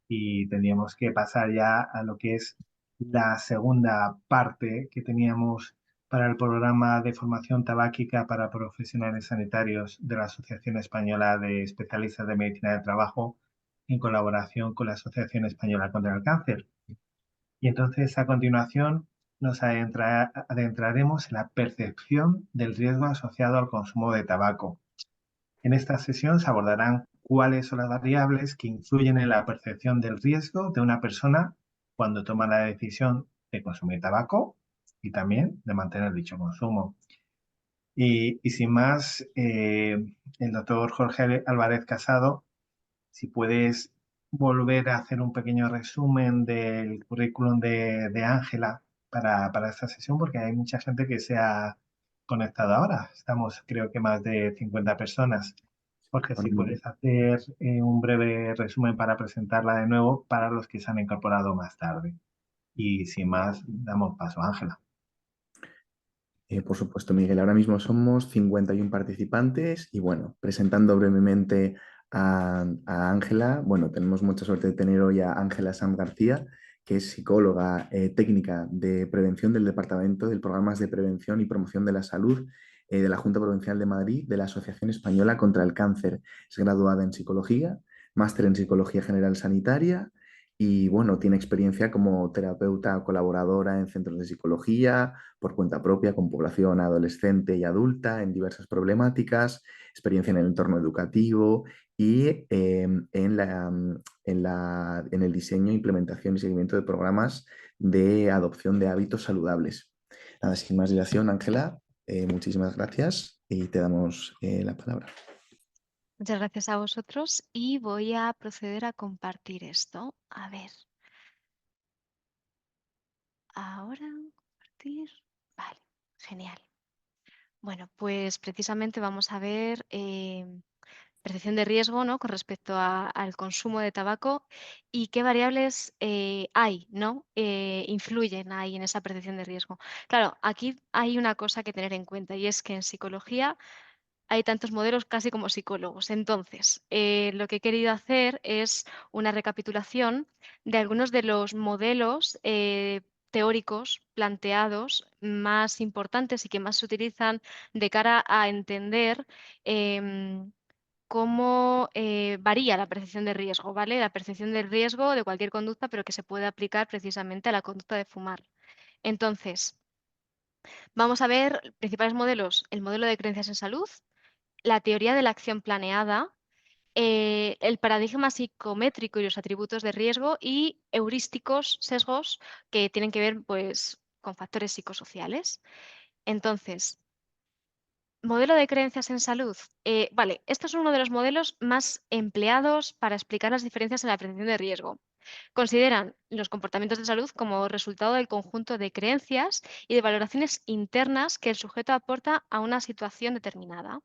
y tendríamos que pasar ya a lo que es la segunda parte que teníamos para el programa de formación tabáquica para profesionales sanitarios de la Asociación Española de Especialistas de Medicina del Trabajo en colaboración con la Asociación Española contra el Cáncer. Y entonces, a continuación, nos adentraremos en la percepción del riesgo asociado al consumo de tabaco. En esta sesión se abordarán cuáles son las variables que influyen en la percepción del riesgo de una persona cuando toma la decisión de consumir tabaco y también de mantener dicho consumo. Y sin más, el doctor Jorge Álvarez Casado, si puedes volver a hacer un pequeño resumen del currículum de Ángela para esta sesión, porque hay mucha gente que se ha conectado ahora. Estamos, creo que más de 50 personas. Jorge, si Bueno, puedes hacer un breve resumen para presentarla de nuevo para los que se han incorporado más tarde. Y sin más, damos paso a Ángela. por supuesto, Miguel, ahora mismo somos 51 participantes y bueno, presentando brevemente a Ángela, bueno, tenemos mucha suerte de tener hoy a Ángela Sam García, que es psicóloga técnica de prevención del Departamento de Programas de Prevención y Promoción de la Salud de la Junta Provincial de Madrid de la Asociación Española contra el Cáncer. Es graduada en psicología, máster en psicología general sanitaria y bueno, tiene experiencia como terapeuta colaboradora en centros de psicología por cuenta propia con población adolescente y adulta en diversas problemáticas, experiencia en el entorno educativo y en el diseño, implementación y seguimiento de programas de adopción de hábitos saludables. Nada, sin más dilación, Ángela, muchísimas gracias y te damos la palabra. Muchas gracias a vosotros y voy a proceder a compartir esto. A ver, ahora compartir. Vale, genial. Bueno, pues precisamente vamos a ver percepción de riesgo, ¿no? Con respecto al consumo de tabaco y qué variables hay, ¿no? Influyen ahí en esa percepción de riesgo. Claro, aquí hay una cosa que tener en cuenta y es que en psicología hay tantos modelos casi como psicólogos. Entonces, lo que he querido hacer es una recapitulación de algunos de los modelos teóricos planteados más importantes y que más se utilizan de cara a entender cómo varía la percepción de riesgo, ¿vale? La percepción del riesgo de cualquier conducta, pero que se puede aplicar precisamente a la conducta de fumar. Entonces, vamos a ver principales modelos: el modelo de creencias en salud, la teoría de la acción planeada, el paradigma psicométrico y los atributos de riesgo y heurísticos, sesgos que tienen que ver pues, con factores psicosociales. Entonces, modelo de creencias en salud. Vale, esto es uno de los modelos más empleados para explicar las diferencias en la percepción de riesgo. Consideran los comportamientos de salud como resultado del conjunto de creencias y de valoraciones internas que el sujeto aporta a una situación determinada.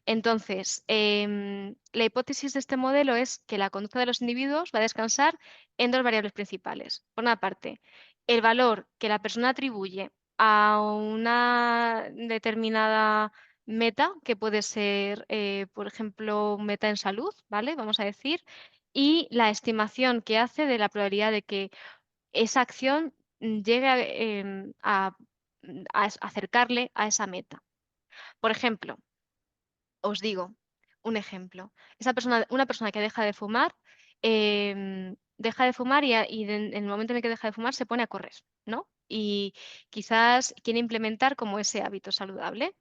Entonces, la hipótesis de este modelo es que la conducta de los individuos va a descansar en dos variables principales. Por una parte, el valor que la persona atribuye a una determinada meta, que puede ser, por ejemplo, meta en salud, ¿vale? Vamos a decir, y la estimación que hace de la probabilidad de que esa acción llegue a acercarle a esa meta. Por ejemplo, os digo un ejemplo. Una persona que deja de fumar y en el momento en el que deja de fumar se pone a correr, ¿no? Y quizás quiere implementar como ese hábito saludable.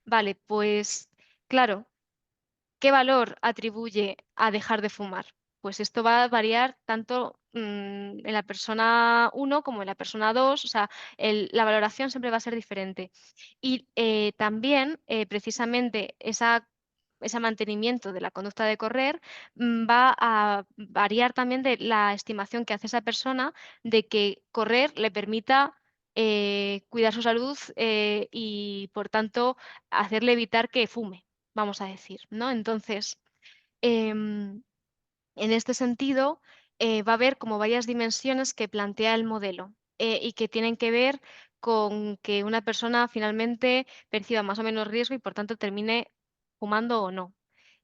Vale, pues claro, ¿qué valor atribuye a dejar de fumar? Pues esto va a variar tanto en la persona uno como en la persona 2. O sea, la valoración siempre va a ser diferente. Y también, precisamente, ese mantenimiento de la conducta de correr va a variar también de la estimación que hace esa persona de que correr le permita cuidar su salud y, por tanto, hacerle evitar que fume, vamos a decir, ¿no? Entonces, em, en este sentido, va a haber como varias dimensiones que plantea el modelo y que tienen que ver con que una persona finalmente perciba más o menos riesgo y por tanto termine fumando o no.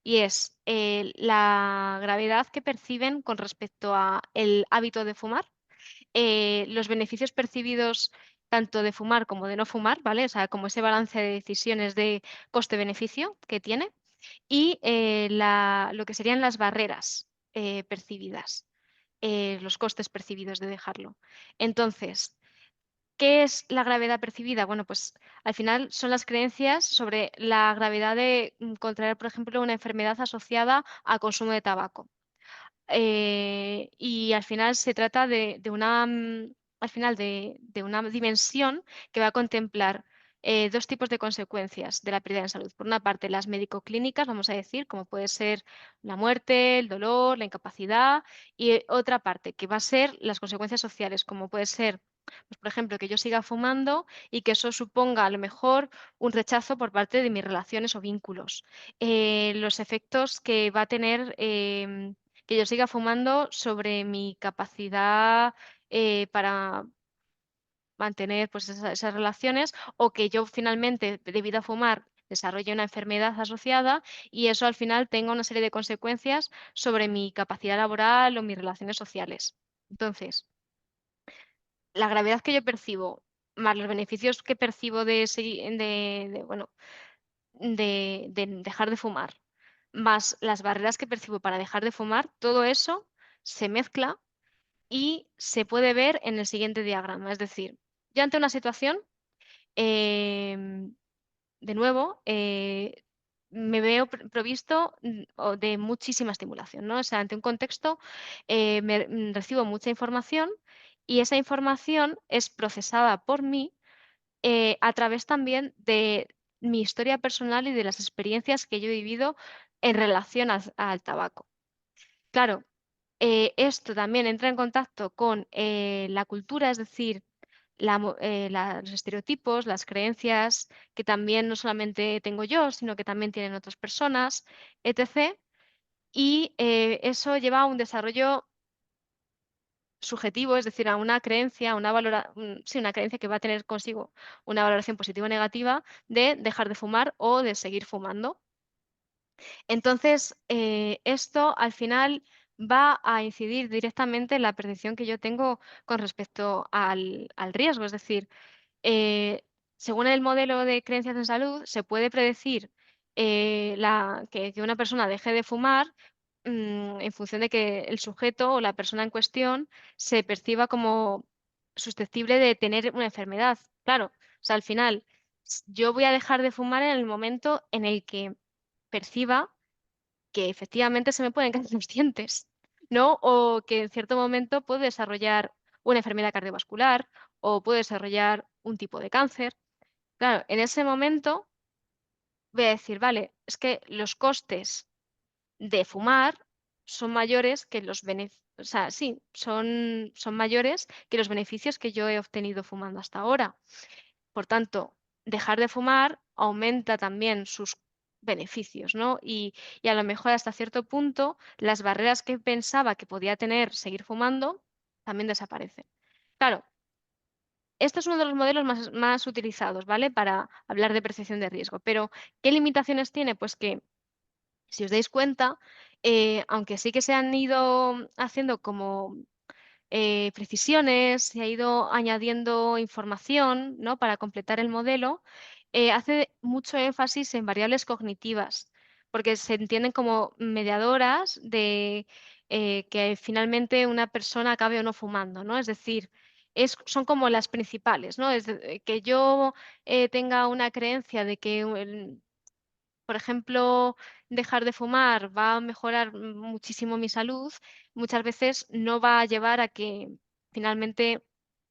y es la gravedad que perciben con respecto a el hábito de fumar, los beneficios percibidos tanto de fumar como de no fumar, ¿vale? O sea, como ese balance de decisiones de coste-beneficio que tiene y lo que serían las barreras percibidas, los costes percibidos de dejarlo. Entonces, ¿qué es la gravedad percibida? Bueno, pues al final son las creencias sobre la gravedad de contraer, por ejemplo, una enfermedad asociada al consumo de tabaco. Y al final se trata de una, al final de una dimensión que va a contemplar dos tipos de consecuencias de la pérdida de salud. Por una parte, las médico-clínicas, vamos a decir, como puede ser la muerte, el dolor, la incapacidad, y otra parte, que va a ser las consecuencias sociales, como puede ser, pues, por ejemplo, que yo siga fumando y que eso suponga a lo mejor un rechazo por parte de mis relaciones o vínculos. Los efectos que va a tener que yo siga fumando sobre mi capacidad para mantener pues, esas relaciones o que yo finalmente, debido a fumar, desarrolle una enfermedad asociada y eso al final tenga una serie de consecuencias sobre mi capacidad laboral o mis relaciones sociales. Entonces, la gravedad que yo percibo, más los beneficios que percibo bueno, de dejar de fumar, más las barreras que percibo para dejar de fumar, todo eso se mezcla y se puede ver en el siguiente diagrama. Es decir, yo ante una situación, em, de nuevo, me veo provisto de muchísima estimulación, ¿no? O sea, ante un contexto, recibo mucha información y esa información es procesada por mí a través también de mi historia personal y de las experiencias que yo he vivido en relación al tabaco. Claro, esto también entra en contacto con la cultura, es decir, los estereotipos, las creencias que también no solamente tengo yo, sino que también tienen otras personas, etc. Y eso lleva a un desarrollo subjetivo, es decir, a una creencia, sí, una creencia que va a tener consigo una valoración positiva o negativa de dejar de fumar o de seguir fumando. Entonces, esto al final va a incidir directamente en la percepción que yo tengo con respecto al riesgo. Es decir, eh, según el modelo de creencias en salud, se puede predecir que una persona deje de fumar en función de que el sujeto o la persona en cuestión se perciba como susceptible de tener una enfermedad. Claro, o sea, al final, yo voy a dejar de fumar en el momento en el que perciba que efectivamente se me pueden caer los dientes, ¿no? O que en cierto momento puedo desarrollar una enfermedad cardiovascular o puedo desarrollar un tipo de cáncer. Claro, en ese momento voy a decir, vale, es que los costes de fumar son mayores que los beneficios, o sea, sí, son mayores que los beneficios que yo he obtenido fumando hasta ahora. Por tanto, dejar de fumar aumenta también sus beneficios, ¿no? Y a lo mejor hasta cierto punto las barreras que pensaba que podía tener seguir fumando también desaparecen. Claro, esto es uno de los modelos más utilizados, ¿vale? Para hablar de percepción de riesgo. Pero, ¿qué limitaciones tiene? Pues que, si os dais cuenta, aunque sí que se han ido haciendo como precisiones, se ha ido añadiendo información, ¿no? Para completar el modelo, hace mucho énfasis en variables cognitivas, porque se entienden como mediadoras de que finalmente una persona acabe o no fumando, ¿no? Es decir, son como las principales, ¿no? Que yo tenga una creencia de que por ejemplo, dejar de fumar va a mejorar muchísimo mi salud, muchas veces no va a llevar a que finalmente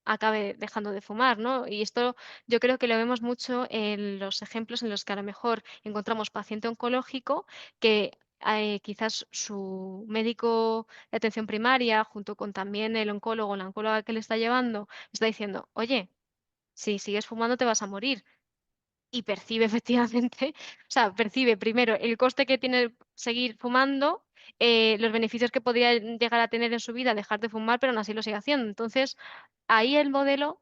acabe dejando de fumar, ¿no? Y esto yo creo que lo vemos mucho en los ejemplos en los que a lo mejor encontramos paciente oncológico que quizás su médico de atención primaria, junto con también el oncólogo o la oncóloga que le está llevando, está diciendo, oye, si sigues fumando te vas a morir y percibe efectivamente, o sea, percibe primero el coste que tiene seguir fumando, los beneficios que podría llegar a tener en su vida dejar de fumar, pero aún así lo sigue haciendo. Entonces, ahí el modelo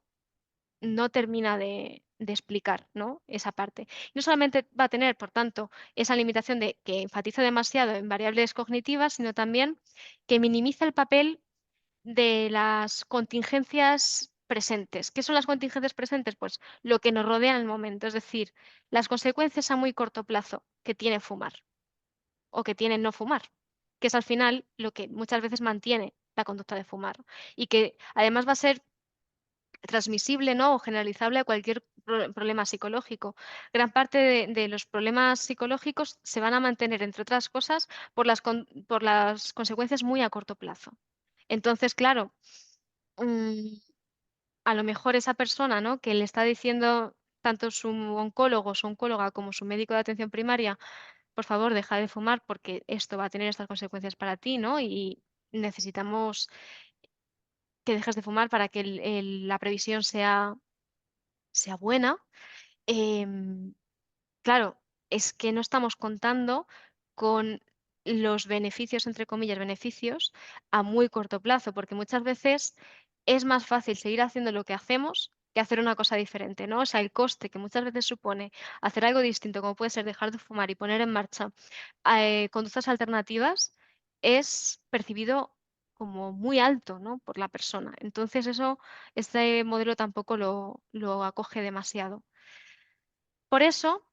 no termina de explicar, ¿no?, esa parte. No solamente va a tener, por tanto, esa limitación de que enfatiza demasiado en variables cognitivas, sino también que minimiza el papel de las contingencias presentes. ¿Qué son las contingencias presentes? Pues lo que nos rodea en el momento, es decir, las consecuencias a muy corto plazo que tiene fumar o que tiene no fumar, que es al final lo que muchas veces mantiene la conducta de fumar y que además va a ser transmisible, ¿no?, o generalizable a cualquier problema psicológico. Gran parte de los problemas psicológicos se van a mantener, entre otras cosas, por las consecuencias muy a corto plazo. Entonces, claro, mm, a lo mejor esa persona, ¿no?, que le está diciendo tanto su oncólogo, su oncóloga, como su médico de atención primaria: "Por favor, deja de fumar porque esto va a tener estas consecuencias para ti, ¿no? Y necesitamos que dejes de fumar para que la previsión sea buena". Em, claro, es que no estamos contando con los beneficios, entre comillas, beneficios a muy corto plazo, porque muchas veces es más fácil seguir haciendo lo que hacemos que hacer una cosa diferente, ¿no? O sea, el coste que muchas veces supone hacer algo distinto, como puede ser dejar de fumar y poner en marcha conductas alternativas, es percibido como muy alto, ¿no?, por la persona. Entonces eso, este modelo tampoco lo acoge demasiado. Por eso,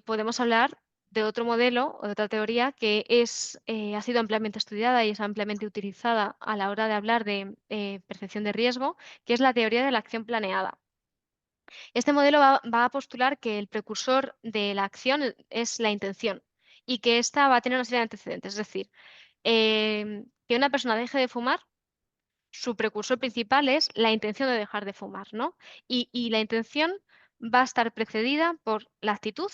podemos hablar de otro modelo o de otra teoría que ha sido ampliamente estudiada y es ampliamente utilizada a la hora de hablar de percepción de riesgo, que es la teoría de la acción planeada. Este modelo va a postular que el precursor de la acción es la intención y que ésta va a tener una serie de antecedentes. Es decir, que una persona deje de fumar, su precursor principal es la intención de dejar de fumar, ¿no? Y la intención va a estar precedida por la actitud,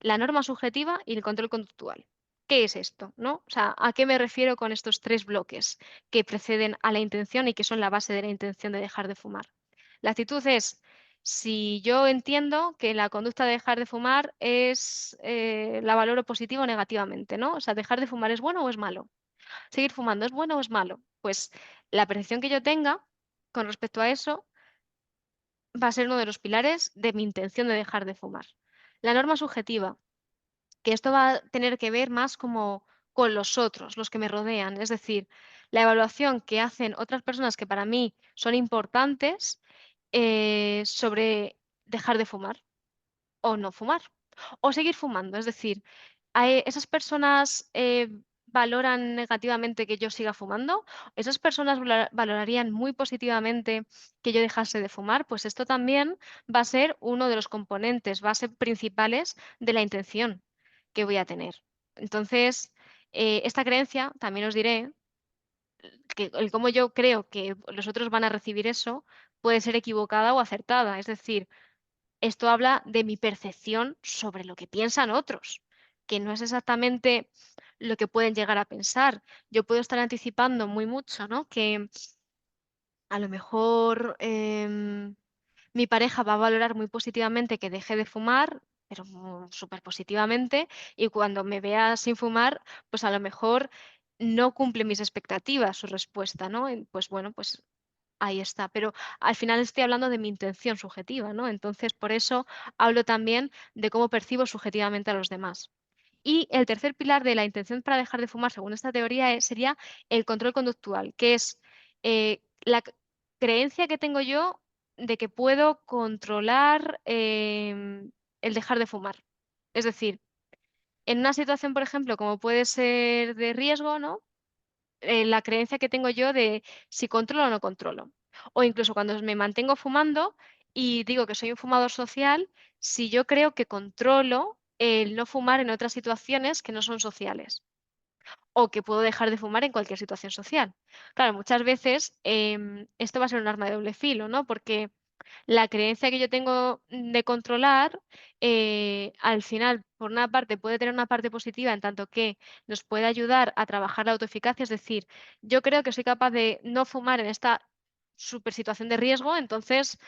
la norma subjetiva y el control conductual. ¿Qué es esto, no? O sea, ¿a qué me refiero con estos tres bloques que preceden a la intención y que son la base de la intención de dejar de fumar? La actitud es, si yo entiendo que la conducta de dejar de fumar la valoro positivo o negativamente, ¿no? O sea, ¿dejar de fumar es bueno o es malo? ¿Seguir fumando es bueno o es malo? Pues la percepción que yo tenga con respecto a eso va a ser uno de los pilares de mi intención de dejar de fumar. La norma subjetiva, que esto va a tener que ver más como con los otros, los que me rodean, es decir, la evaluación que hacen otras personas que para mí son importantes sobre dejar de fumar o no fumar o seguir fumando. Es decir, ¿esas personas valoran negativamente que yo siga fumando? ¿Esas personas valorarían muy positivamente que yo dejase de fumar? Pues esto también va a ser uno de los componentes, base principales de la intención que voy a tener. Entonces, esta creencia, también os diré, que el cómo yo creo que los otros van a recibir eso puede ser equivocada o acertada. Es decir, esto habla de mi percepción sobre lo que piensan otros, que no es exactamente lo que pueden llegar a pensar. Yo puedo estar anticipando muy mucho, ¿no?, que a lo mejor mi pareja va a valorar muy positivamente que deje de fumar, pero súper positivamente, y cuando me vea sin fumar, pues a lo mejor no cumple mis expectativas su respuesta, ¿no? Pues bueno, pues ahí está, pero al final estoy hablando de mi intención subjetiva, ¿no? Entonces, por eso hablo también de cómo percibo subjetivamente a los demás. Y el tercer pilar de la intención para dejar de fumar, según esta teoría, sería el control conductual, que es la creencia que tengo yo de que puedo controlar el dejar de fumar. Es decir, en una situación, por ejemplo, como puede ser de riesgo, ¿no?, la creencia que tengo yo de si controlo o no controlo. O incluso cuando me mantengo fumando y digo que soy un fumador social, si yo creo que controlo el no fumar en otras situaciones que no son sociales o que puedo dejar de fumar en cualquier situación social. Claro, muchas veces esto va a ser un arma de doble filo, ¿no? Porque la creencia que yo tengo de controlar, al final, por una parte, puede tener una parte positiva en tanto que nos puede ayudar a trabajar la autoeficacia, es decir, yo creo que soy capaz de no fumar en esta super situación de riesgo, entonces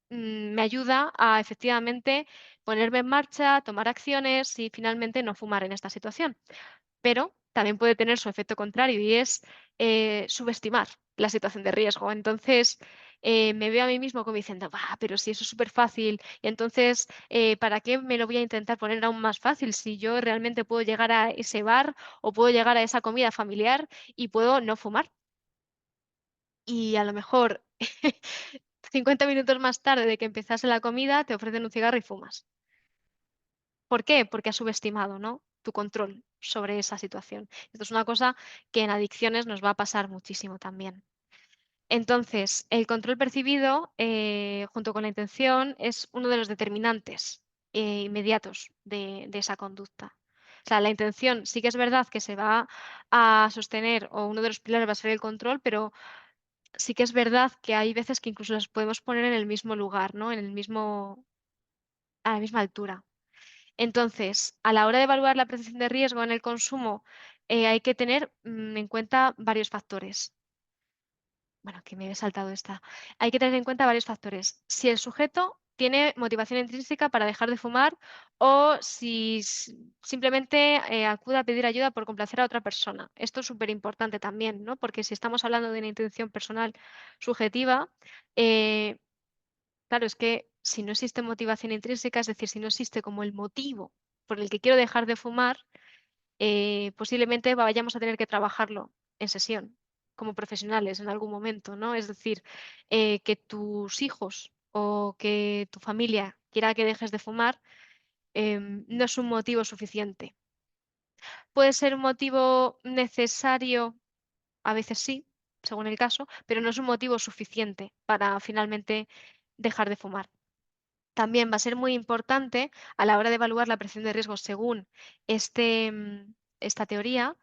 me ayuda a efectivamente ponerme en marcha, tomar acciones y finalmente no fumar en esta situación. Pero también puede tener su efecto contrario y es subestimar la situación de riesgo. Entonces, me veo a mí mismo como diciendo, "Bah, pero si eso es súper fácil, y entonces, ¿para qué me lo voy a intentar poner aún más fácil si yo realmente puedo llegar a ese bar o puedo llegar a esa comida familiar y puedo no fumar?" Y a lo mejor 50 minutos más tarde de que empezase la comida te ofrecen un cigarro y fumas. ¿Por qué? Porque has subestimado, ¿no?, tu control sobre esa situación. Esto es una cosa que en adicciones nos va a pasar muchísimo también. Entonces, el control percibido, junto con la intención, es uno de los determinantes inmediatos de esa conducta. O sea, la intención sí que es verdad que se va a sostener, o uno de los pilares va a ser el control, pero sí que es verdad que hay veces que incluso las podemos poner en el mismo lugar, ¿no? En el mismo, a la misma altura. Entonces, a la hora de evaluar la percepción de riesgo en el consumo, hay que tener en cuenta varios factores. Bueno, que me he saltado esta. Hay que tener en cuenta varios factores. Si el sujeto tiene motivación intrínseca para dejar de fumar o si simplemente acude a pedir ayuda por complacer a otra persona. Esto es súper importante también, ¿no? Porque si estamos hablando de una intención personal subjetiva, eh, claro, es que si no existe motivación intrínseca, es decir, si no existe como el motivo por el que quiero dejar de fumar, posiblemente vayamos a tener que trabajarlo en sesión, como profesionales en algún momento, ¿no? Es decir, que tus hijos o que tu familia quiera que dejes de fumar, no es un motivo suficiente. Puede ser un motivo necesario, a veces sí, según el caso, pero no es un motivo suficiente para finalmente dejar de fumar. También va a ser muy importante a la hora de evaluar la presión de riesgo según esta teoría,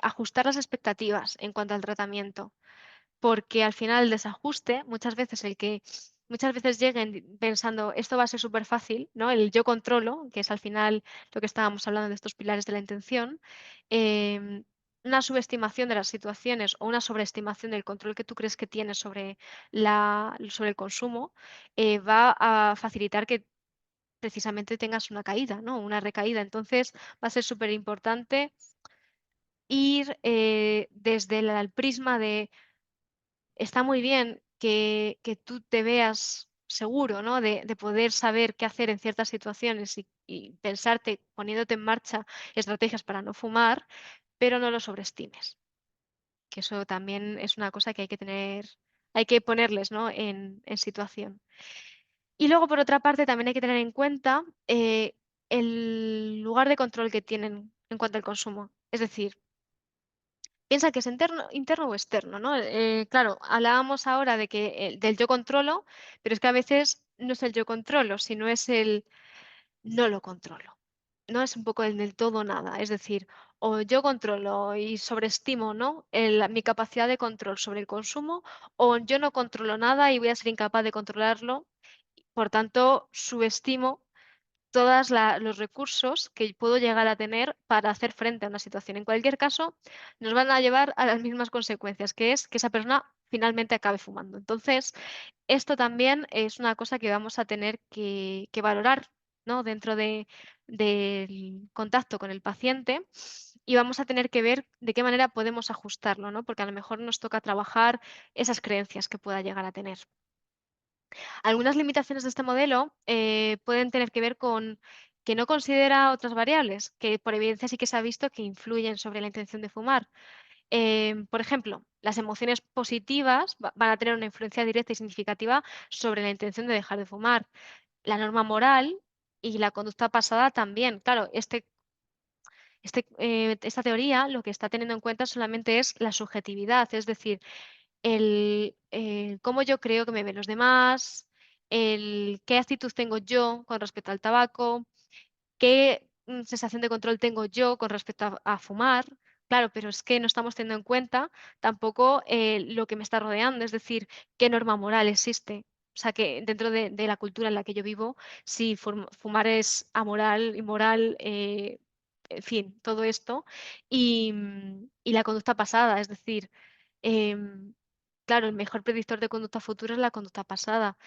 ajustar las expectativas en cuanto al tratamiento, porque al final el desajuste, muchas veces lleguen pensando esto va a ser súper fácil, ¿no? El yo controlo, que es al final lo que estábamos hablando de estos pilares de la intención, em, una subestimación de las situaciones o una sobreestimación del control que tú crees que tienes sobre el consumo, va a facilitar que precisamente tengas una caída, ¿no? Una recaída. Entonces va a ser súper importante ir desde el prisma de está muy bien que tú te veas seguro, ¿no? De poder saber qué hacer en ciertas situaciones y pensarte, poniéndote en marcha estrategias para no fumar, pero no lo sobreestimes, que eso también es una cosa que hay que ponerles, ¿no?, en situación. Y luego, por otra parte, también hay que tener en cuenta el lugar de control que tienen en cuanto al consumo. Es decir, piensa que es interno o externo, ¿no? Claro, hablábamos ahora de que del yo controlo, pero es que a veces no es el yo controlo, sino es el no lo controlo. No es un poco el del todo o nada. Es decir, o yo controlo y sobreestimo, ¿no?, mi capacidad de control sobre el consumo, o yo no controlo nada y voy a ser incapaz de controlarlo. Por tanto, subestimo todos los recursos que puedo llegar a tener para hacer frente a una situación. En cualquier caso, nos van a llevar a las mismas consecuencias, que es que esa persona finalmente acabe fumando. Entonces, esto también es una cosa que vamos a tener que valorar, ¿no?, dentro del contacto con el paciente, y vamos a tener que ver de qué manera podemos ajustarlo, ¿no? Porque a lo mejor nos toca trabajar esas creencias que pueda llegar a tener. Algunas limitaciones de este modelo pueden tener que ver con que no considera otras variables que por evidencia sí que se ha visto que influyen sobre la intención de fumar. Por ejemplo, las emociones positivas van a tener una influencia directa y significativa sobre la intención de dejar de fumar. La norma moral y la conducta pasada también. Claro, esta teoría lo que está teniendo en cuenta solamente es la subjetividad, es decir, el cómo yo creo que me ven los demás, el qué actitud tengo yo con respecto al tabaco, qué sensación de control tengo yo con respecto a fumar. Claro, pero es que no estamos teniendo en cuenta tampoco lo que me está rodeando, es decir, qué norma moral existe. O sea, que dentro de la cultura en la que yo vivo, si fumar es amoral, inmoral, en fin, todo esto. Y la conducta pasada, es decir, em, claro, el mejor predictor de conducta futura es la conducta pasada.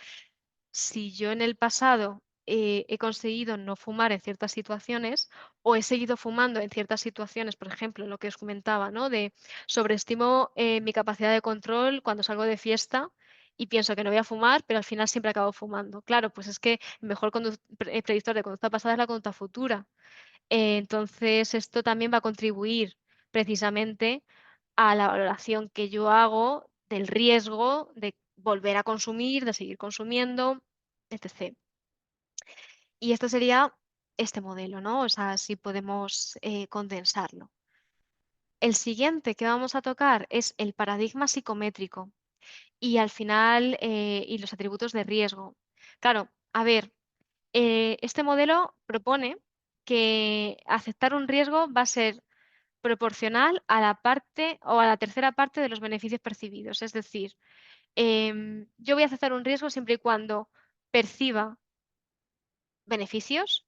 Si yo en el pasado he conseguido no fumar en ciertas situaciones o he seguido fumando en ciertas situaciones, por ejemplo, lo que os comentaba, ¿no? De sobreestimo mi capacidad de control cuando salgo de fiesta y pienso que no voy a fumar, pero al final siempre acabo fumando. Claro, pues es que el mejor predictor de conducta pasada es la conducta futura. Entonces, esto también va a contribuir precisamente a la valoración que yo hago del riesgo de volver a consumir, de seguir consumiendo, etc. Y esto sería este modelo, ¿no? O sea, si podemos condensarlo. El siguiente que vamos a tocar es el paradigma psicométrico y al final y los atributos de riesgo. Claro, a ver, este modelo propone que aceptar un riesgo va a ser proporcional a la parte o a la tercera parte de los beneficios percibidos. Es decir, yo voy a aceptar un riesgo siempre y cuando perciba beneficios.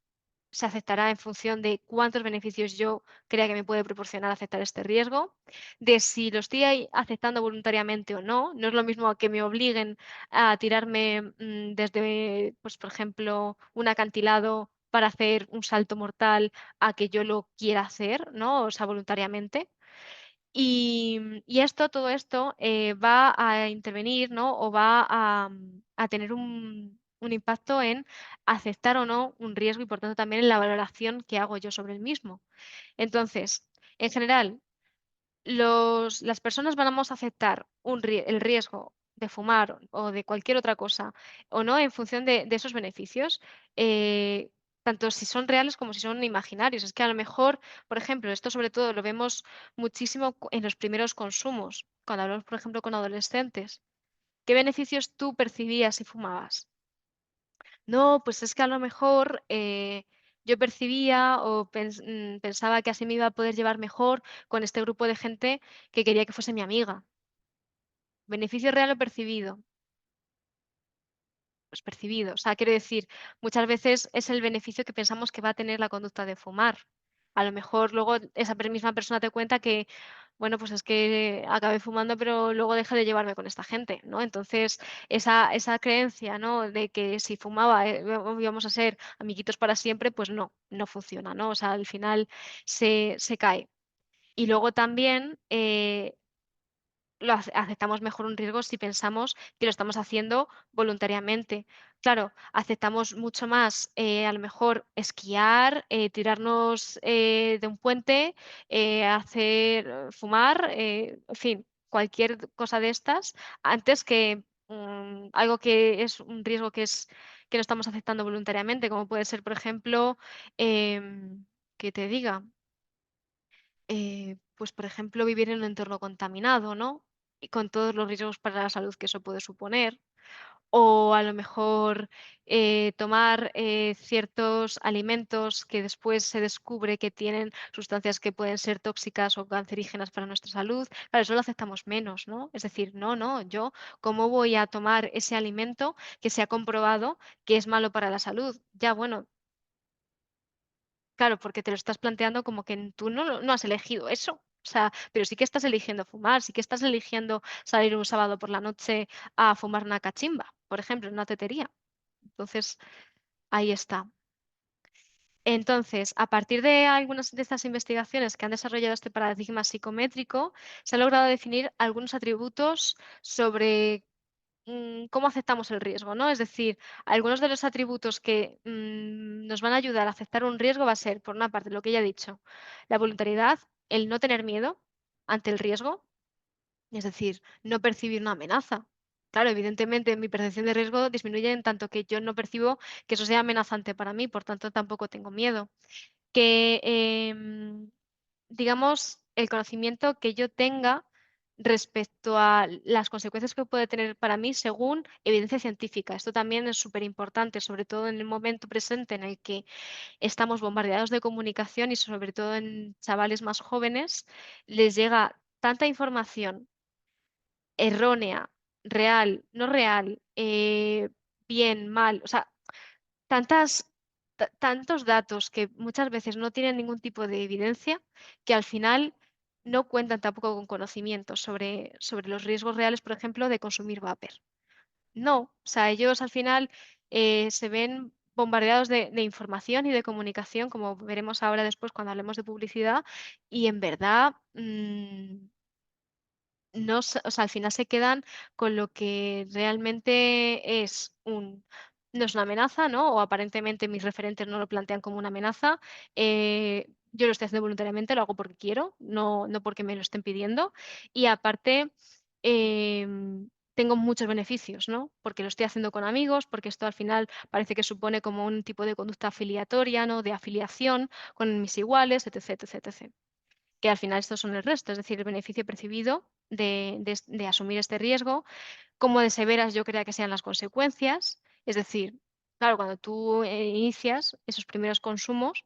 Se aceptará en función de cuántos beneficios yo crea que me puede proporcionar aceptar este riesgo, de si lo estoy aceptando voluntariamente o no. No es lo mismo a que me obliguen a tirarme desde, pues, por ejemplo, un acantilado para hacer un salto mortal a que yo lo quiera hacer, ¿no? O sea, voluntariamente. Y todo esto va a intervenir, ¿no? O va a tener un impacto en aceptar o no un riesgo y por tanto también en la valoración que hago yo sobre el mismo. Entonces, en general, las personas vamos a aceptar el riesgo de fumar o de cualquier otra cosa o no en función de esos beneficios, eh, tanto si son reales como si son imaginarios. Es que a lo mejor, por ejemplo, esto sobre todo lo vemos muchísimo en los primeros consumos, cuando hablamos, por ejemplo, con adolescentes. ¿Qué beneficios tú percibías si fumabas? No, pues es que a lo mejor yo percibía o pensaba que así me iba a poder llevar mejor con este grupo de gente que quería que fuese mi amiga. Beneficio real o percibido. Pues percibido. O sea, quiero decir, muchas veces es el beneficio que pensamos que va a tener la conducta de fumar. A lo mejor luego esa misma persona te cuenta que, bueno, pues es que acabé fumando, pero luego dejé de llevarme con esta gente, ¿no? Entonces, esa creencia, ¿no? De que si fumaba íbamos a ser amiguitos para siempre, pues no, no funciona, ¿no? O sea, al final se cae. Y luego también aceptamos mejor un riesgo si pensamos que lo estamos haciendo voluntariamente. Claro, aceptamos mucho más a lo mejor esquiar, tirarnos de un puente, fumar, en fin, cualquier cosa de estas, antes que algo que es un riesgo que no estamos aceptando voluntariamente, como puede ser, por ejemplo, que te diga pues, por ejemplo, vivir en un entorno contaminado, ¿no? Y con todos los riesgos para la salud que eso puede suponer. O a lo mejor tomar ciertos alimentos que después se descubre que tienen sustancias que pueden ser tóxicas o cancerígenas para nuestra salud. Claro, eso lo aceptamos menos, ¿no? Es decir, no, no, yo, ¿cómo voy a tomar ese alimento que se ha comprobado que es malo para la salud? Ya, bueno, claro, porque te lo estás planteando como que tú no has elegido eso. O sea, pero sí que estás eligiendo fumar, sí que estás eligiendo salir un sábado por la noche a fumar una cachimba, por ejemplo, en una tetería. Entonces, ahí está. Entonces, a partir de algunas de estas investigaciones que han desarrollado este paradigma psicométrico, se ha logrado definir algunos atributos sobre cómo aceptamos el riesgo, ¿no? Es decir, algunos de los atributos que nos van a ayudar a aceptar un riesgo va a ser, por una parte, lo que ya he dicho, la voluntariedad, el no tener miedo ante el riesgo, es decir, no percibir una amenaza. Claro, evidentemente mi percepción de riesgo disminuye en tanto que yo no percibo que eso sea amenazante para mí, por tanto tampoco tengo miedo. Que digamos, el conocimiento que yo tenga respecto a las consecuencias que puede tener para mí según evidencia científica. Esto también es súper importante, sobre todo en el momento presente en el que estamos bombardeados de comunicación y sobre todo en chavales más jóvenes, les llega tanta información errónea, real, no real, bien, mal, o sea, tantos datos que muchas veces no tienen ningún tipo de evidencia que al final no cuentan tampoco con conocimientos sobre los riesgos reales, por ejemplo, de consumir vapor. No, o sea, ellos al final se ven bombardeados de información y de comunicación, como veremos ahora después cuando hablemos de publicidad, y en verdad no, o sea, al final se quedan con lo que realmente no es una amenaza, ¿no? O aparentemente mis referentes no lo plantean como una amenaza. Yo lo estoy haciendo voluntariamente, lo hago porque quiero, no porque me lo estén pidiendo. Y aparte, tengo muchos beneficios, ¿no? Porque lo estoy haciendo con amigos, porque esto al final parece que supone como un tipo de conducta afiliatoria, ¿no? De afiliación con mis iguales, etc, etc, etc. Que al final estos son el resto, es decir, el beneficio percibido de asumir este riesgo, cómo de severas yo crea que sean las consecuencias. Es decir, claro, cuando tú inicias esos primeros consumos,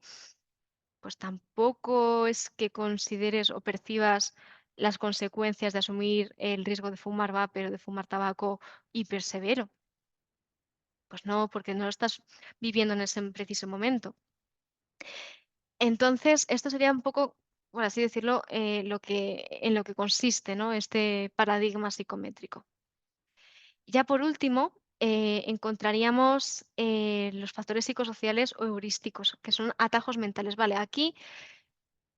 pues tampoco es que consideres o percibas las consecuencias de asumir el riesgo de fumar vapor o de fumar tabaco hiper severo. Pues no, porque no lo estás viviendo en ese preciso momento. Entonces, esto sería un poco, por así decirlo, en lo que consiste, ¿no? Este paradigma psicométrico. Ya por último, encontraríamos los factores psicosociales o heurísticos, que son atajos mentales. Vale, aquí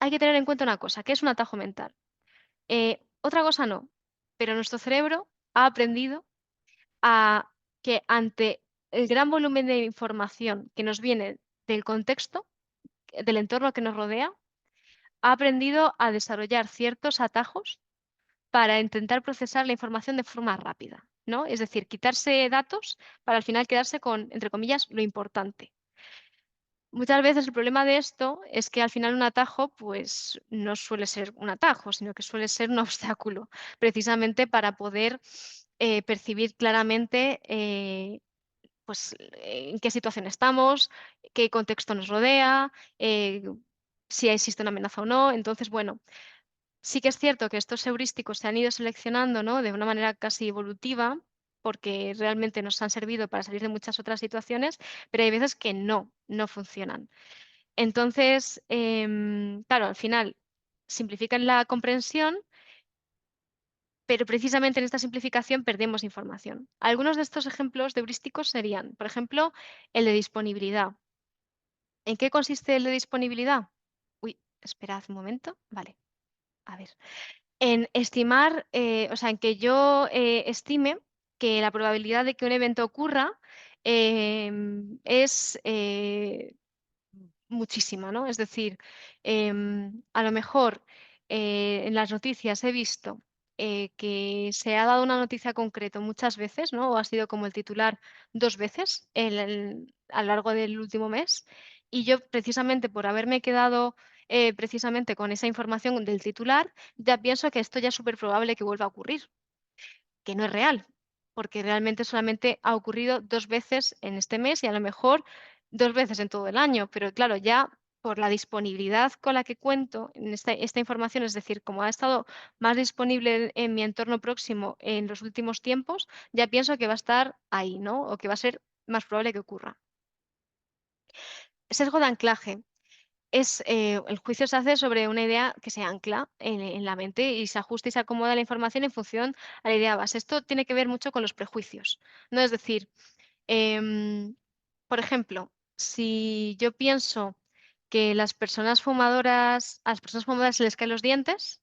hay que tener en cuenta una cosa, que es un atajo mental. Otra cosa no, pero nuestro cerebro ha aprendido a que ante el gran volumen de información que nos viene del contexto, del entorno que nos rodea, ha aprendido a desarrollar ciertos atajos para intentar procesar la información de forma rápida, ¿no? Es decir, quitarse datos para al final quedarse con, entre comillas, lo importante. Muchas veces el problema de esto es que al final un atajo pues no suele ser un atajo, sino que suele ser un obstáculo, precisamente para poder percibir claramente pues, en qué situación estamos, qué contexto nos rodea, si existe una amenaza o no. Entonces, bueno, sí que es cierto que estos heurísticos se han ido seleccionando, ¿no? De una manera casi evolutiva, porque realmente nos han servido para salir de muchas otras situaciones, pero hay veces que no funcionan. Entonces, claro, al final simplifican la comprensión, pero precisamente en esta simplificación perdemos información. Algunos de estos ejemplos de heurísticos serían, por ejemplo, el de disponibilidad. ¿En qué consiste el de disponibilidad? Uy, esperad un momento. Vale, a ver. En estimar, o sea, en que yo estime que la probabilidad de que un evento ocurra es muchísima, ¿no? Es decir, a lo mejor en las noticias he visto que se ha dado una noticia concreta muchas veces, ¿no? O ha sido como el titular 2 veces a lo largo del último mes. Y yo, precisamente por haberme quedado precisamente con esa información del titular, ya pienso que esto ya es súper probable que vuelva a ocurrir, que no es real, porque realmente solamente ha ocurrido 2 veces en este mes y a lo mejor 2 veces en todo el año, pero claro, ya por la disponibilidad con la que cuento en esta información, es decir, como ha estado más disponible en mi entorno próximo en los últimos tiempos, ya pienso que va a estar ahí, ¿no? O que va a ser más probable que ocurra. Sesgo de anclaje el juicio se hace sobre una idea que se ancla en la mente y se ajusta y se acomoda la información en función a la idea base. Esto tiene que ver mucho con los prejuicios, ¿no? Es decir, por ejemplo, si yo pienso que a las personas fumadoras se les caen los dientes,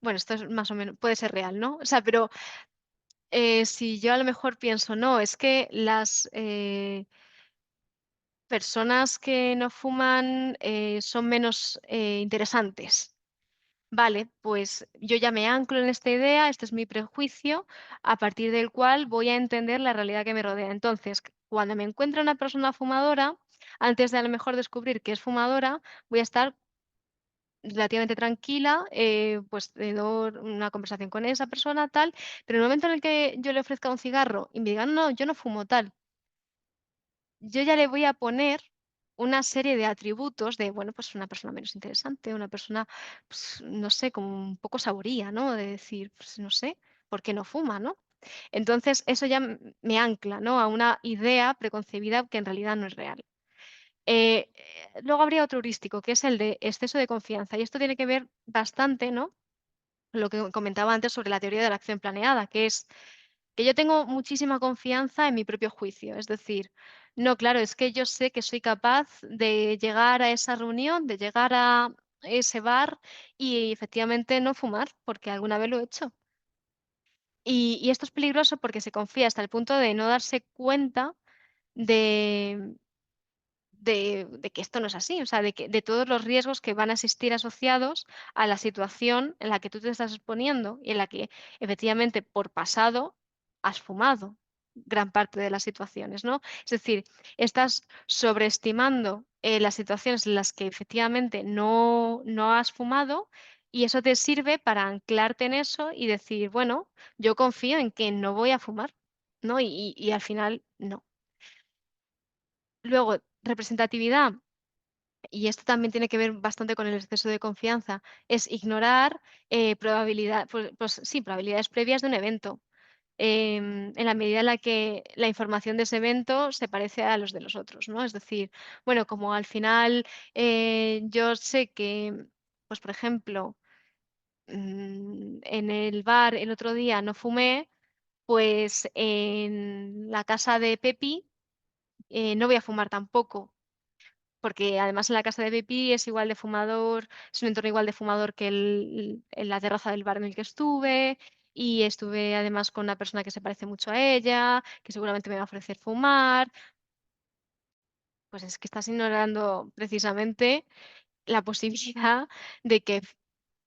bueno, esto es más o menos, puede ser real, ¿no? O sea, pero si yo a lo mejor pienso, no, es que las personas que no fuman son menos interesantes. Vale, pues yo ya me anclo en esta idea, este es mi prejuicio, a partir del cual voy a entender la realidad que me rodea. Entonces, cuando me encuentre una persona fumadora, antes de a lo mejor descubrir que es fumadora, voy a estar relativamente tranquila, pues teniendo una conversación con esa persona, tal, pero en el momento en el que yo le ofrezca un cigarro y me diga, no, yo no fumo tal, yo ya le voy a poner una serie de atributos de, bueno, pues una persona menos interesante, una persona, pues, no sé, como un poco saboría, ¿no? De decir, pues no sé, ¿por qué no fuma, no? Entonces, eso ya me ancla, ¿no? A una idea preconcebida que en realidad no es real. Luego habría otro heurístico, que es el de exceso de confianza, y esto tiene que ver bastante, ¿no? Lo que comentaba antes sobre la teoría de la acción planeada, que es que yo tengo muchísima confianza en mi propio juicio, es decir, No, claro, es que yo sé que soy capaz de llegar a esa reunión, de llegar a ese bar y efectivamente no fumar, porque alguna vez lo he hecho. Y esto es peligroso porque se confía hasta el punto de no darse cuenta de, de que esto no es así, o sea, de todos los riesgos que van a existir asociados a la situación en la que tú te estás exponiendo y en la que efectivamente por pasado has fumado gran parte de las situaciones, ¿no? Es decir, estás sobreestimando las situaciones en las que efectivamente no has fumado y eso te sirve para anclarte en eso y decir, bueno, yo confío en que no voy a fumar, ¿no? Y al final no. Luego, representatividad y esto también tiene que ver bastante con el exceso de confianza, es ignorar pues sí, probabilidades previas de un evento, en la medida en la que la información de ese evento se parece a los de los otros, ¿no? Es decir, bueno, como al final yo sé que, pues por ejemplo, en el bar el otro día no fumé, pues en la casa de Pepi no voy a fumar tampoco porque además en la casa de Pepi es igual de fumador, es un entorno igual de fumador que en la terraza del bar en el que estuve, y estuve además con una persona que se parece mucho a ella, que seguramente me va a ofrecer fumar. Pues es que estás ignorando precisamente la posibilidad de que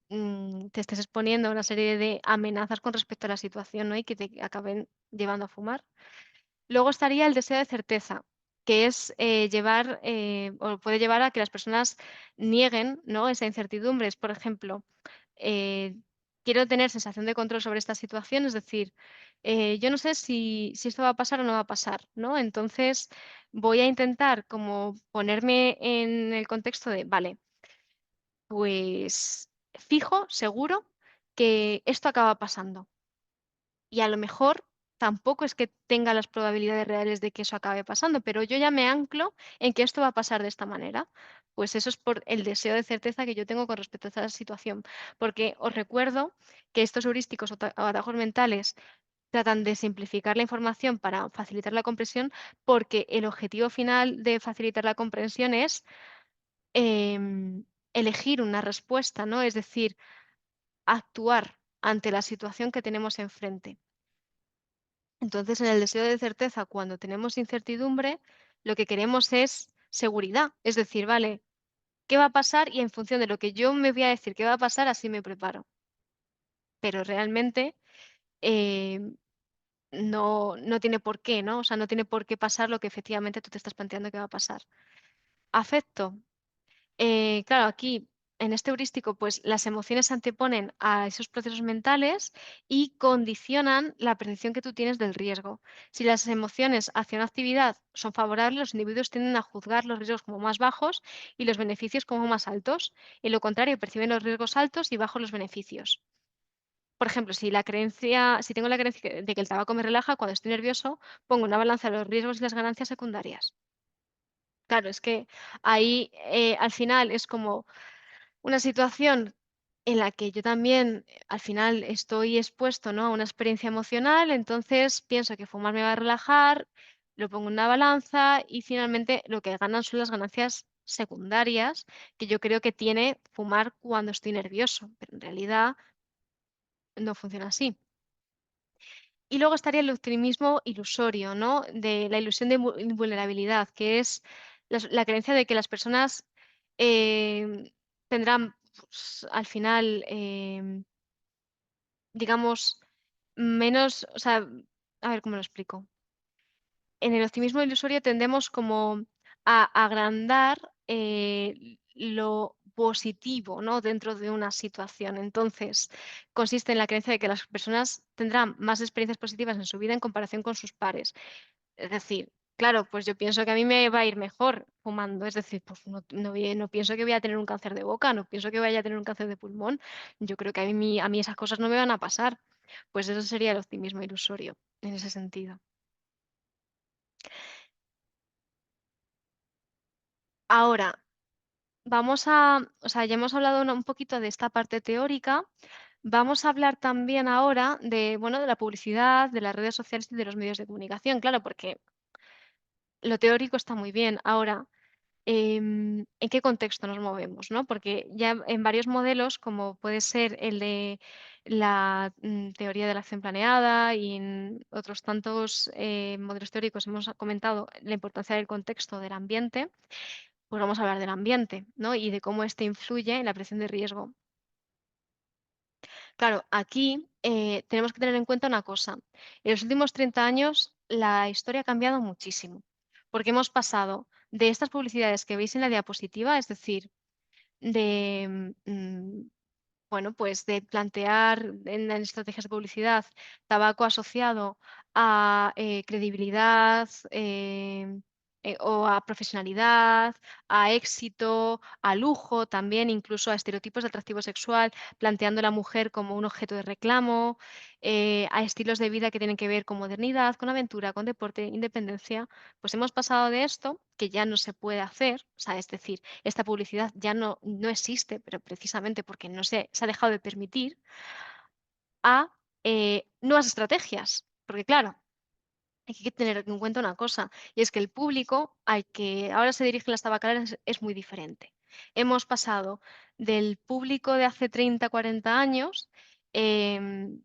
te estés exponiendo a una serie de amenazas con respecto a la situación, ¿no? Y que te acaben llevando a fumar. Luego estaría el deseo de certeza, que es llevar o puede llevar a que las personas nieguen, ¿no? Esa incertidumbre. Es, por ejemplo, eh, quiero tener sensación de control sobre esta situación, es decir, yo no sé si esto va a pasar o no va a pasar, ¿no? Entonces voy a intentar como ponerme en el contexto de, vale, pues fijo, seguro que esto acaba pasando y a lo mejor tampoco es que tenga las probabilidades reales de que eso acabe pasando, pero yo ya me anclo en que esto va a pasar de esta manera. Pues eso es por el deseo de certeza que yo tengo con respecto a esta situación, porque os recuerdo que estos heurísticos o atajos mentales tratan de simplificar la información para facilitar la comprensión, porque el objetivo final de facilitar la comprensión es elegir una respuesta, ¿no? Es decir, actuar ante la situación que tenemos enfrente. Entonces, en el deseo de certeza, cuando tenemos incertidumbre, lo que queremos es seguridad. Es decir, vale, ¿qué va a pasar? Y en función de lo que yo me voy a decir qué va a pasar, así me preparo. Pero realmente eh, no tiene por qué, ¿no? O sea, no tiene por qué pasar lo que efectivamente tú te estás planteando que va a pasar. Afecto. Claro, aquí en este heurístico, pues las emociones se anteponen a esos procesos mentales y condicionan la percepción que tú tienes del riesgo. Si las emociones hacia una actividad son favorables, los individuos tienden a juzgar los riesgos como más bajos y los beneficios como más altos. En lo contrario, perciben los riesgos altos y bajos los beneficios. Por ejemplo, si tengo la creencia de que el tabaco me relaja, cuando estoy nervioso, pongo una balanza de los riesgos y las ganancias secundarias. Claro, es que ahí al final es como una situación en la que yo también al final estoy expuesto, ¿no? A una experiencia emocional, entonces pienso que fumar me va a relajar, lo pongo en una balanza y finalmente lo que ganan son las ganancias secundarias que yo creo que tiene fumar cuando estoy nervioso, pero en realidad no funciona así. Y luego estaría el optimismo ilusorio, ¿no? De la ilusión de invulnerabilidad, que es la creencia de que las personas tendrán pues, al final, digamos, menos, o sea, a ver cómo lo explico. En el optimismo ilusorio tendemos como a agrandar lo positivo, ¿no? Dentro de una situación. Entonces, consiste en la creencia de que las personas tendrán más experiencias positivas en su vida en comparación con sus pares. Es decir, claro, pues yo pienso que a mí me va a ir mejor fumando. Es decir, pues no pienso que voy a tener un cáncer de boca, no pienso que vaya a tener un cáncer de pulmón. Yo creo que a mí esas cosas no me van a pasar. Pues eso sería el optimismo ilusorio en ese sentido. Ahora, o sea, ya hemos hablado un poquito de esta parte teórica. Vamos a hablar también ahora de, bueno, de la publicidad, de las redes sociales y de los medios de comunicación, claro, porque lo teórico está muy bien. Ahora, ¿en qué contexto nos movemos, no? Porque ya en varios modelos, como puede ser el de la teoría de la acción planeada y en otros tantos modelos teóricos hemos comentado la importancia del contexto del ambiente, pues vamos a hablar del ambiente, ¿no? Y de cómo este influye en la presión de riesgo. Claro, aquí tenemos que tener en cuenta una cosa. En los últimos 30 años la historia ha cambiado muchísimo, porque hemos pasado de estas publicidades que veis en la diapositiva, es decir, de bueno, pues de plantear en estrategias de publicidad tabaco asociado a credibilidad o a profesionalidad, a éxito, a lujo también, incluso a estereotipos de atractivo sexual, planteando a la mujer como un objeto de reclamo, a estilos de vida que tienen que ver con modernidad, con aventura, con deporte, independencia. Pues hemos pasado de esto, que ya no se puede hacer, o sea, es decir, esta publicidad ya no existe, pero precisamente porque no se ha dejado de permitir, a nuevas estrategias. Porque claro, hay que tener en cuenta una cosa, y es que el público al que ahora se dirigen las tabacaleras es muy diferente. Hemos pasado del público de hace 30, 40 años em,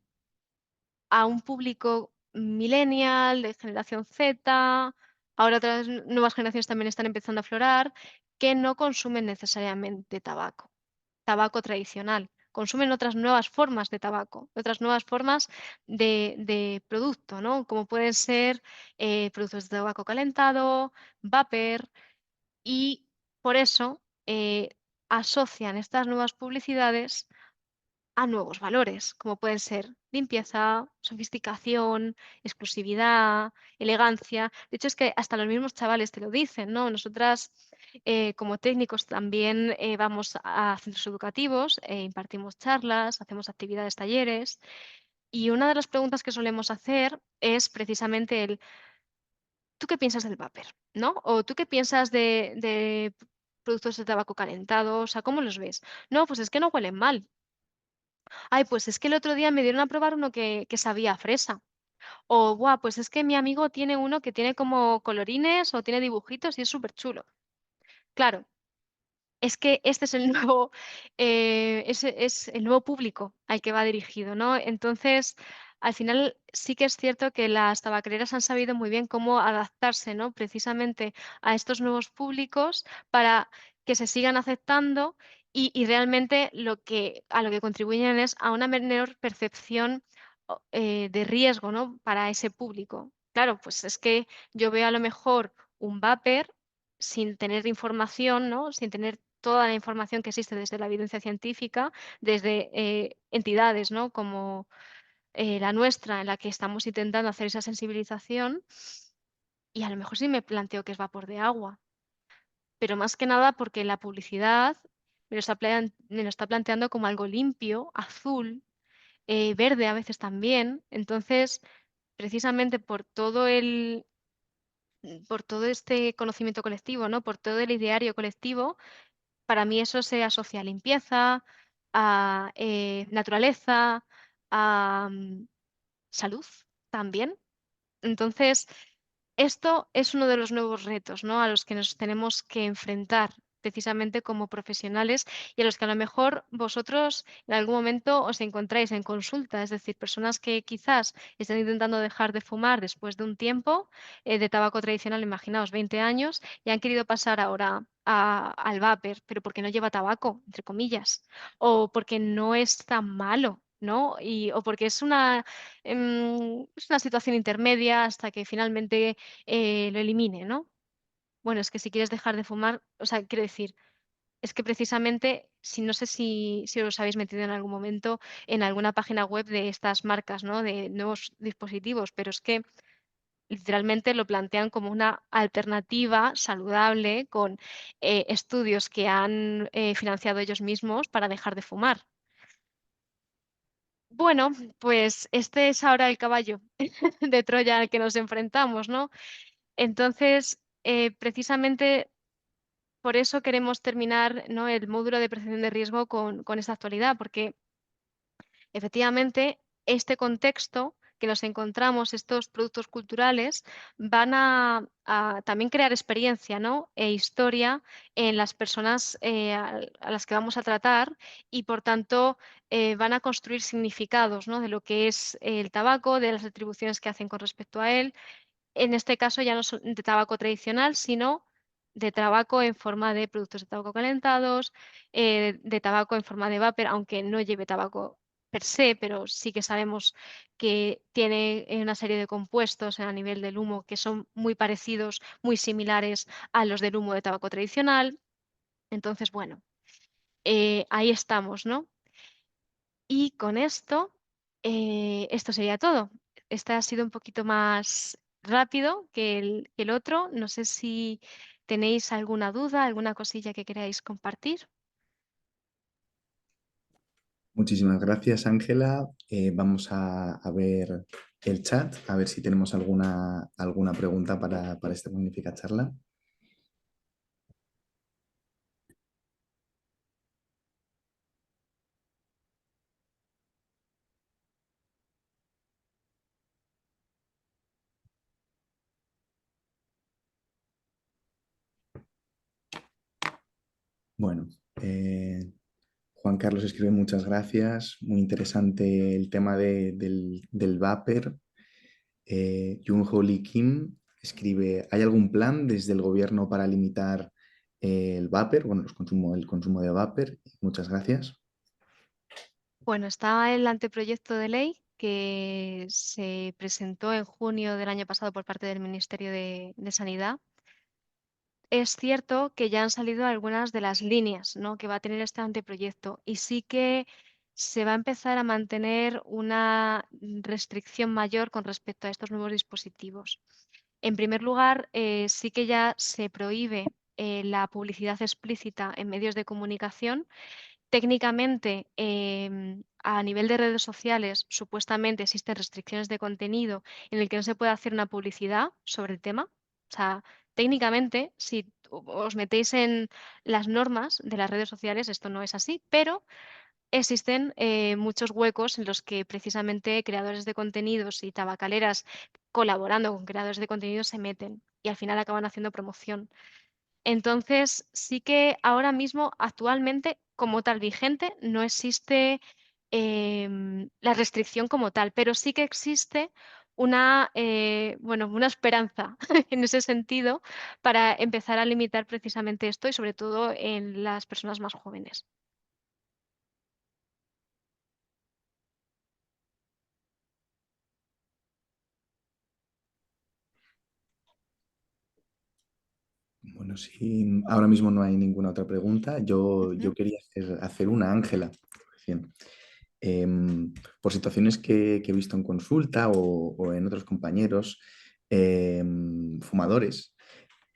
a un público millennial, de generación Z, ahora otras nuevas generaciones también están empezando a aflorar, que no consumen necesariamente tabaco tradicional. Consumen otras nuevas formas de tabaco, otras nuevas formas de producto, ¿no? Como pueden ser productos de tabaco calentado, vapor, y por eso asocian estas nuevas publicidades a nuevos valores, como pueden ser limpieza, sofisticación, exclusividad, elegancia. De hecho, es que hasta los mismos chavales te lo dicen, ¿no? Nosotras, como técnicos, también vamos a centros educativos, impartimos charlas, hacemos actividades, talleres, y una de las preguntas que solemos hacer es precisamente el, ¿tú qué piensas del vapor? ¿No? O ¿tú qué piensas de productos de tabaco calentado? O sea, ¿cómo los ves? No, pues es que no huelen mal. Ay, pues es que el otro día me dieron a probar uno que sabía a fresa. O, buah, pues es que mi amigo tiene uno que tiene como colorines o tiene dibujitos y es súper chulo. Claro, es que este es el nuevo, ese es el nuevo público al que va dirigido, ¿no? Entonces, al final sí que es cierto que las tabacaleras han sabido muy bien cómo adaptarse, ¿no? Precisamente a estos nuevos públicos para que se sigan aceptando y realmente a lo que contribuyen es a una menor percepción de riesgo, ¿no? Para ese público. Claro, pues es que yo veo a lo mejor un vapor sin tener información, ¿no? Sin tener toda la información que existe desde la evidencia científica, desde entidades, ¿no? Como la nuestra, en la que estamos intentando hacer esa sensibilización, y a lo mejor sí me planteo que es vapor de agua, pero más que nada porque la publicidad me lo está planteando como algo limpio, azul, verde a veces también. Entonces, precisamente por todo este conocimiento colectivo, ¿no? Por todo el ideario colectivo, para mí eso se asocia a limpieza, a naturaleza, a salud también. Entonces, esto es uno de los nuevos retos, ¿no? A los que nos tenemos que enfrentar precisamente como profesionales y a los que a lo mejor vosotros en algún momento os encontráis en consulta, es decir, personas que quizás estén intentando dejar de fumar después de un tiempo de tabaco tradicional, imaginaos 20 años, y han querido pasar ahora al vapor, pero porque no lleva tabaco, entre comillas, o porque no es tan malo, ¿no? O porque es una situación intermedia hasta que finalmente lo elimine, ¿no? Bueno, es que si quieres dejar de fumar, o sea, quiero decir, es que precisamente, si no sé si os habéis metido en algún momento en alguna página web de estas marcas, ¿no? De nuevos dispositivos, pero es que literalmente lo plantean como una alternativa saludable con estudios que han financiado ellos mismos para dejar de fumar. Bueno, pues este es ahora el caballo de Troya al que nos enfrentamos, ¿no? Entonces, precisamente por eso queremos terminar, ¿no? El módulo de percepción de riesgo con esta actualidad, porque efectivamente este contexto que nos encontramos, estos productos culturales, van a también crear experiencia, ¿no? E historia en las personas a las que vamos a tratar y, por tanto, van a construir significados, ¿no? De lo que es el tabaco, de las atribuciones que hacen con respecto a él. En este caso ya no son de tabaco tradicional, sino de tabaco en forma de productos de tabaco calentados, de tabaco en forma de vapor, aunque no lleve tabaco per se, pero sí que sabemos que tiene una serie de compuestos a nivel del humo que son muy parecidos, muy similares a los del humo de tabaco tradicional. Entonces, bueno, ahí estamos, ¿no? Y con esto, esto sería todo. Este ha sido un poquito más rápido que el otro. No sé si tenéis alguna duda, alguna cosilla que queráis compartir. Muchísimas gracias, Ángela. Vamos a ver el chat, a ver si tenemos alguna pregunta para esta magnífica charla. Bueno, Juan Carlos escribe muchas gracias, muy interesante el tema del vapor. Jung-Ho Lee Kim escribe, ¿hay algún plan desde el gobierno para limitar el vapor? Bueno, el consumo de vapor. Muchas gracias. Bueno, está el anteproyecto de ley que se presentó en junio del año pasado por parte del Ministerio de Sanidad. Es cierto que ya han salido algunas de las líneas, ¿no?, que va a tener este anteproyecto y sí que se va a empezar a mantener una restricción mayor con respecto a estos nuevos dispositivos. En primer lugar, sí que ya se prohíbe la publicidad explícita en medios de comunicación. Técnicamente, a nivel de redes sociales, supuestamente existen restricciones de contenido en el que no se puede hacer una publicidad sobre el tema. O sea, técnicamente, si os metéis en las normas de las redes sociales, esto no es así, pero existen muchos huecos en los que precisamente creadores de contenidos y tabacaleras colaborando con creadores de contenidos se meten y al final acaban haciendo promoción. Entonces, sí que ahora mismo, actualmente, como tal vigente, no existe la restricción como tal, pero sí que existe bueno, una esperanza en ese sentido para empezar a limitar precisamente esto y sobre todo en las personas más jóvenes. Bueno, si ahora mismo no hay ninguna otra pregunta, yo Ujú. quería hacer una, Ángela. Recién. Por situaciones que he visto en consulta o en otros compañeros fumadores,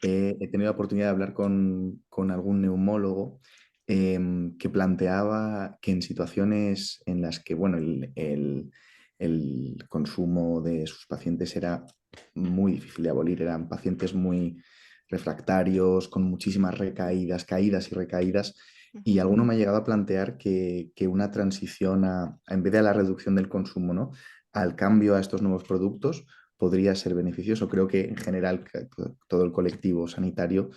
he tenido la oportunidad de hablar con algún neumólogo que planteaba que en situaciones en las que bueno, el consumo de sus pacientes era muy difícil de abolir, eran pacientes muy refractarios, con muchísimas recaídas, caídas y recaídas, y Ujú. alguno me ha llegado a plantear que una transición en vez de a la reducción del consumo, ¿no?, al cambio a estos nuevos productos podría ser beneficioso. Creo que en general todo el colectivo sanitario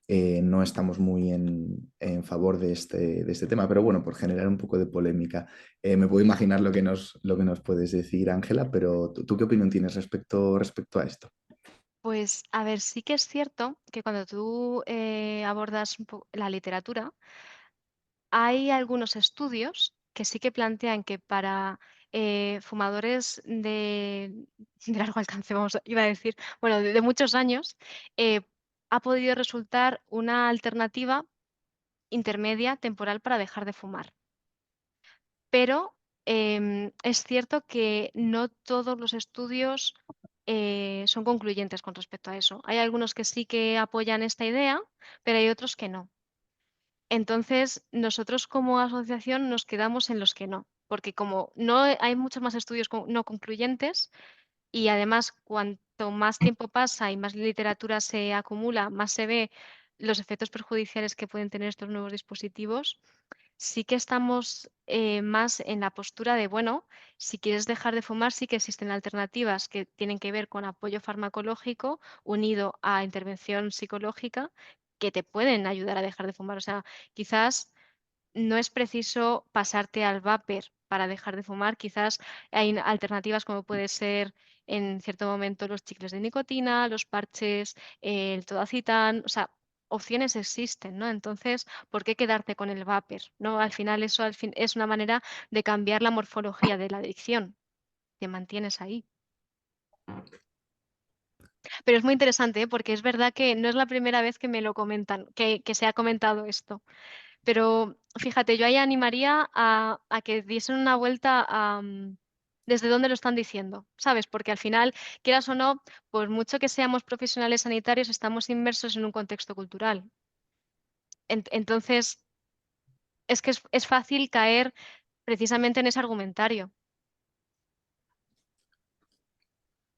no estamos muy en favor de este tema, pero bueno, por generar un poco de polémica, me puedo imaginar lo que nos puedes decir, Ángela, pero ¿tú qué opinión tienes respecto a esto? Pues a ver, sí que es cierto que cuando tú abordas un poco la literatura, hay algunos estudios que sí que plantean que para fumadores de largo alcance, iba a decir, bueno, de muchos años, eh, ha podido resultar una alternativa intermedia temporal para dejar de fumar. Pero es cierto que no todos los estudios son concluyentes con respecto a eso. Hay algunos que sí que apoyan esta idea, pero hay otros que no. Entonces, nosotros como asociación nos quedamos en los que no, porque como no hay muchos más estudios no concluyentes y además cuanto más tiempo pasa y más literatura se acumula, más se ve los efectos perjudiciales que pueden tener estos nuevos dispositivos, sí que estamos más en la postura de, bueno, si quieres dejar de fumar, sí que existen alternativas que tienen que ver con apoyo farmacológico unido a intervención psicológica que te pueden ayudar a dejar de fumar. O sea, quizás no es preciso pasarte al vapor para dejar de fumar. Quizás hay alternativas como puede ser en cierto momento los chicles de nicotina, los parches, el todacitán, o sea, opciones existen, ¿no? Entonces, ¿por qué quedarte con el vapor? ¿No? Al final eso es una manera de cambiar la morfología de la adicción. Te mantienes ahí. Pero es muy interesante, ¿eh? Porque es verdad que no es la primera vez que me lo comentan, que se ha comentado esto. Pero fíjate, yo ahí animaría a que diesen una vuelta desde dónde lo están diciendo, ¿sabes? Porque al final, quieras o no, por mucho que seamos profesionales sanitarios, estamos inmersos en un contexto cultural. Entonces, es que es fácil caer precisamente en ese argumentario.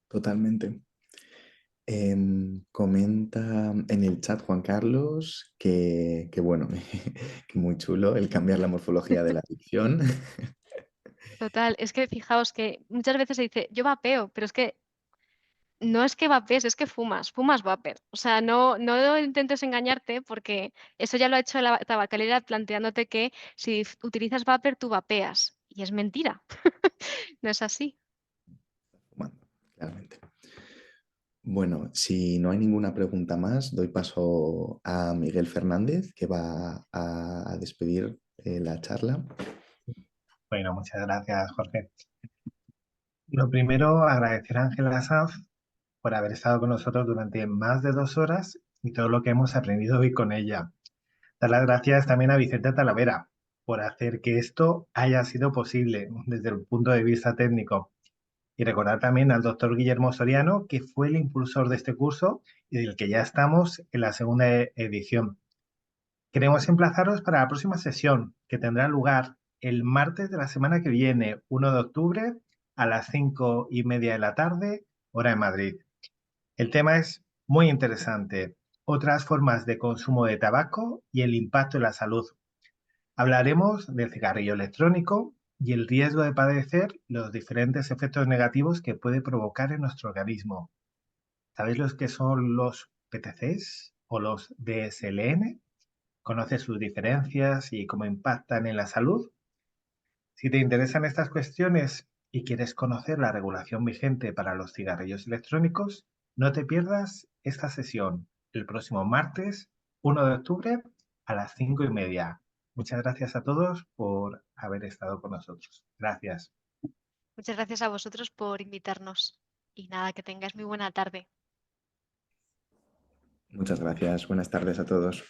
Totalmente. Comenta en el chat Juan Carlos que bueno, que muy chulo el cambiar la morfología de la adicción. Total, es que fijaos que muchas veces se dice, yo vapeo, pero es que no es que vapees, es que fumas vapor. O sea, no intentes engañarte porque eso ya lo ha hecho la tabacalera planteándote que si utilizas vapor, tú vapeas. Y es mentira. No es así. Bueno, claramente. Bueno, si no hay ninguna pregunta más, doy paso a Miguel Fernández, que va a despedir la charla. Bueno, muchas gracias, Jorge. Lo primero, agradecer a Ángela Sanz por haber estado con nosotros durante más de 2 horas y todo lo que hemos aprendido hoy con ella. Dar las gracias también a Vicente Talavera por hacer que esto haya sido posible desde el punto de vista técnico. Y recordar también al doctor Guillermo Soriano, que fue el impulsor de este curso y del que ya estamos en la segunda edición. Queremos emplazaros para la próxima sesión, que tendrá lugar el martes de la semana que viene, 1 de octubre, a las 5:30 de la tarde, hora de Madrid. El tema es muy interesante. Otras formas de consumo de tabaco y el impacto en la salud. Hablaremos del cigarrillo electrónico y el riesgo de padecer los diferentes efectos negativos que puede provocar en nuestro organismo. ¿Sabéis los que son los PTCs o los DSLN? ¿Conoces sus diferencias y cómo impactan en la salud? Si te interesan estas cuestiones y quieres conocer la regulación vigente para los cigarrillos electrónicos, no te pierdas esta sesión el próximo martes 1 de octubre a las 5:30. Muchas gracias a todos por haber estado con nosotros. Gracias. Muchas gracias a vosotros por invitarnos. Y nada, que tengáis muy buena tarde. Muchas gracias. Buenas tardes a todos.